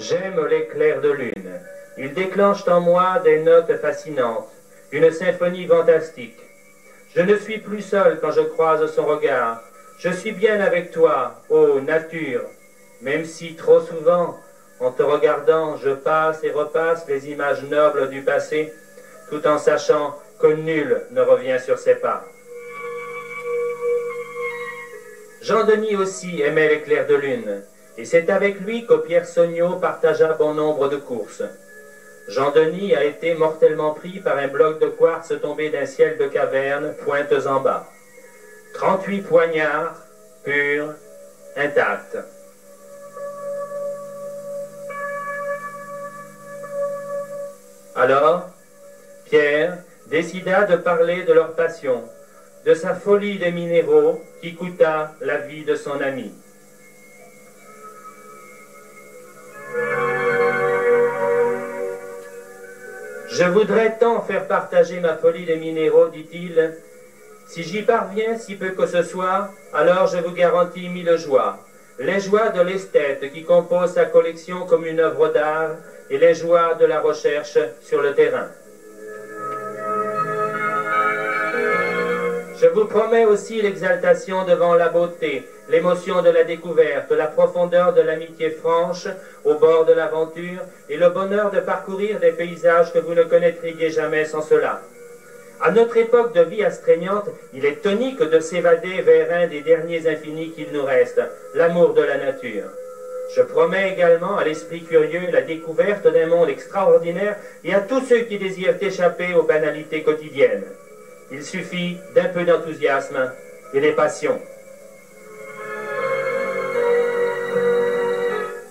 J'aime les clairs de lune. Ils déclenchent en moi des notes fascinantes, une symphonie fantastique. Je ne suis plus seul quand je croise son regard. Je suis bien avec toi, ô nature, même si trop souvent, en te regardant, je passe et repasse les images nobles du passé, tout en sachant que nul ne revient sur ses pas. Jean-Denis aussi aimait les clairs de lune, et c'est avec lui que Pierre Sogneau partagea bon nombre de courses. Jean-Denis a été mortellement pris par un bloc de quartz tombé d'un ciel de caverne, pointes en bas. 38 poignards, purs, intacts. Alors, Pierre décida de parler de leur passion, de sa folie des minéraux qui coûta la vie de son ami. Je voudrais tant faire partager ma folie des minéraux, dit-il. Si j'y parviens, si peu que ce soit, alors je vous garantis 1000 joies. Les joies de l'esthète qui compose sa collection comme une œuvre d'art et les joies de la recherche sur le terrain. Je vous promets aussi l'exaltation devant la beauté, l'émotion de la découverte, la profondeur de l'amitié franche au bord de l'aventure et le bonheur de parcourir des paysages que vous ne connaîtriez jamais sans cela. À notre époque de vie astreignante, il est tonique de s'évader vers un des derniers infinis qu'il nous reste, l'amour de la nature. Je promets également à l'esprit curieux la découverte d'un monde extraordinaire et à tous ceux qui désirent échapper aux banalités quotidiennes. Il suffit d'un peu d'enthousiasme et des passions.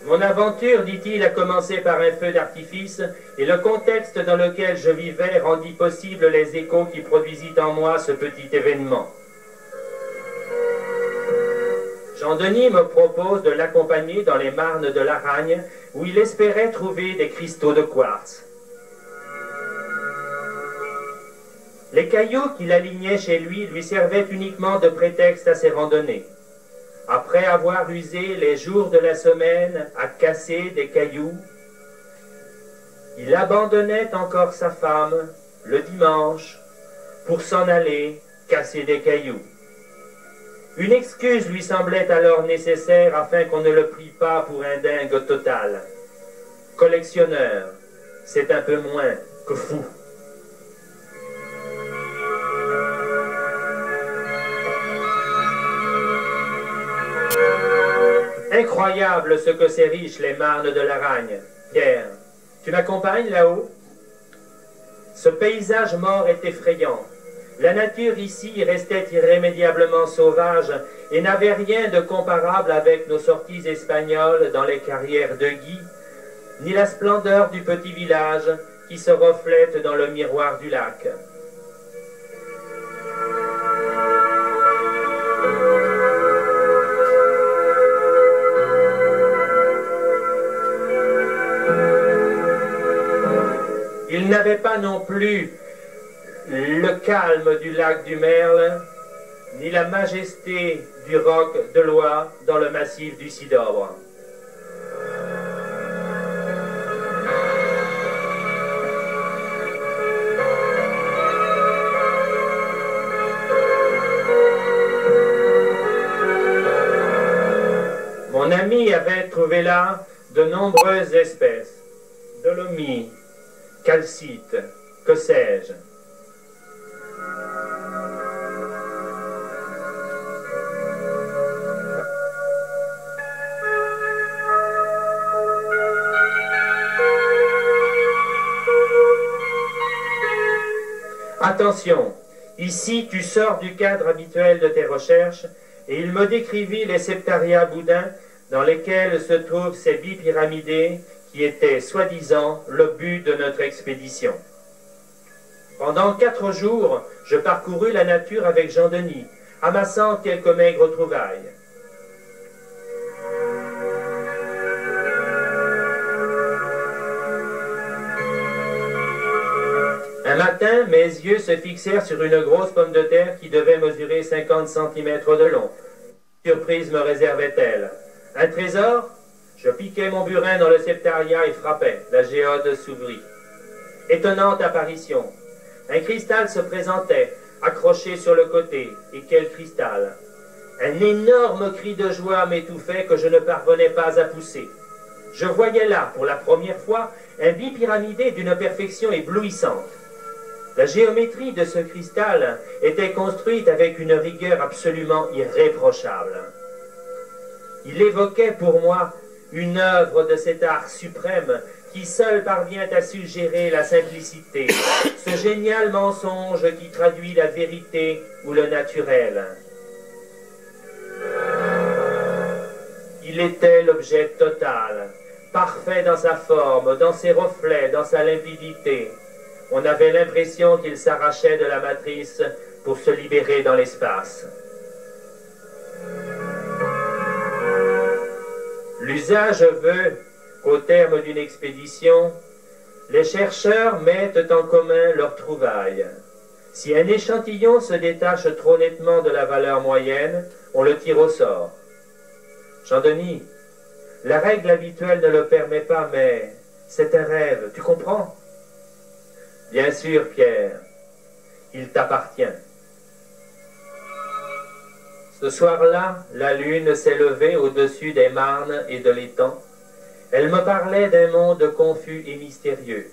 Mon aventure, dit-il, a commencé par un feu d'artifice, et le contexte dans lequel je vivais rendit possible les échos qui produisit en moi ce petit événement. Jean-Denis me propose de l'accompagner dans les marnes de l'Aragne, où il espérait trouver des cristaux de quartz. Les cailloux qu'il alignait chez lui servaient uniquement de prétexte à ses randonnées. Après avoir usé les jours de la semaine à casser des cailloux, il abandonnait encore sa femme le dimanche pour s'en aller casser des cailloux. Une excuse lui semblait alors nécessaire afin qu'on ne le prie pas pour un dingue total. Collectionneur, c'est un peu moins que fou. Incroyable ce que c'est riche, les marnes de l'Aragne. Pierre, tu m'accompagnes là-haut? Ce paysage mort est effrayant. La nature ici restait irrémédiablement sauvage et n'avait rien de comparable avec nos sorties espagnoles dans les carrières de Guy, ni la splendeur du petit village qui se reflète dans le miroir du lac. Il n'avait pas non plus le calme du lac du Merle, ni la majesté du roc de l'Oie dans le massif du Cidobre. Mon ami avait trouvé là de nombreuses espèces, dolomie, calcite, que sais-je. Attention, ici tu sors du cadre habituel de tes recherches et il me décrivit les septarias boudins dans lesquels se trouvent ces bipyramidés qui était soi-disant le but de notre expédition. Pendant 4 jours, je parcourus la nature avec Jean-Denis, amassant quelques maigres trouvailles. Un matin, mes yeux se fixèrent sur une grosse pomme de terre qui devait mesurer 50 cm de long. Surprise me réservait-elle? Un trésor? Je piquai mon burin dans le septariat et frappai. La géode s'ouvrit. Étonnante apparition. Un cristal se présentait, accroché sur le côté. Et quel cristal! Un énorme cri de joie m'étouffait que je ne parvenais pas à pousser. Je voyais là, pour la première fois, un bipyramidé d'une perfection éblouissante. La géométrie de ce cristal était construite avec une rigueur absolument irréprochable. Il évoquait pour moi une œuvre de cet art suprême qui seul parvient à suggérer la simplicité, ce génial mensonge qui traduit la vérité ou le naturel. Il était l'objet total, parfait dans sa forme, dans ses reflets, dans sa limpidité. On avait l'impression qu'il s'arrachait de la matrice pour se libérer dans l'espace. L'usage veut qu'au terme d'une expédition, les chercheurs mettent en commun leurs trouvailles. Si un échantillon se détache trop nettement de la valeur moyenne, on le tire au sort. Jean-Denis, la règle habituelle ne le permet pas, mais c'est un rêve, tu comprends? Bien sûr, Pierre, il t'appartient. Ce soir-là, la lune s'est levée au-dessus des marnes et de l'étang. Elle me parlait d'un monde confus et mystérieux.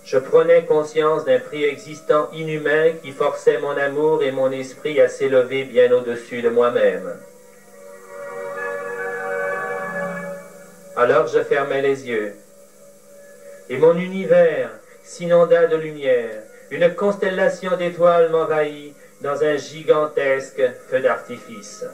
Je prenais conscience d'un préexistant inhumain qui forçait mon amour et mon esprit à s'élever bien au-dessus de moi-même. Alors je fermai les yeux, et mon univers s'inonda de lumière. Une constellation d'étoiles m'envahit dans un gigantesque feu d'artifice.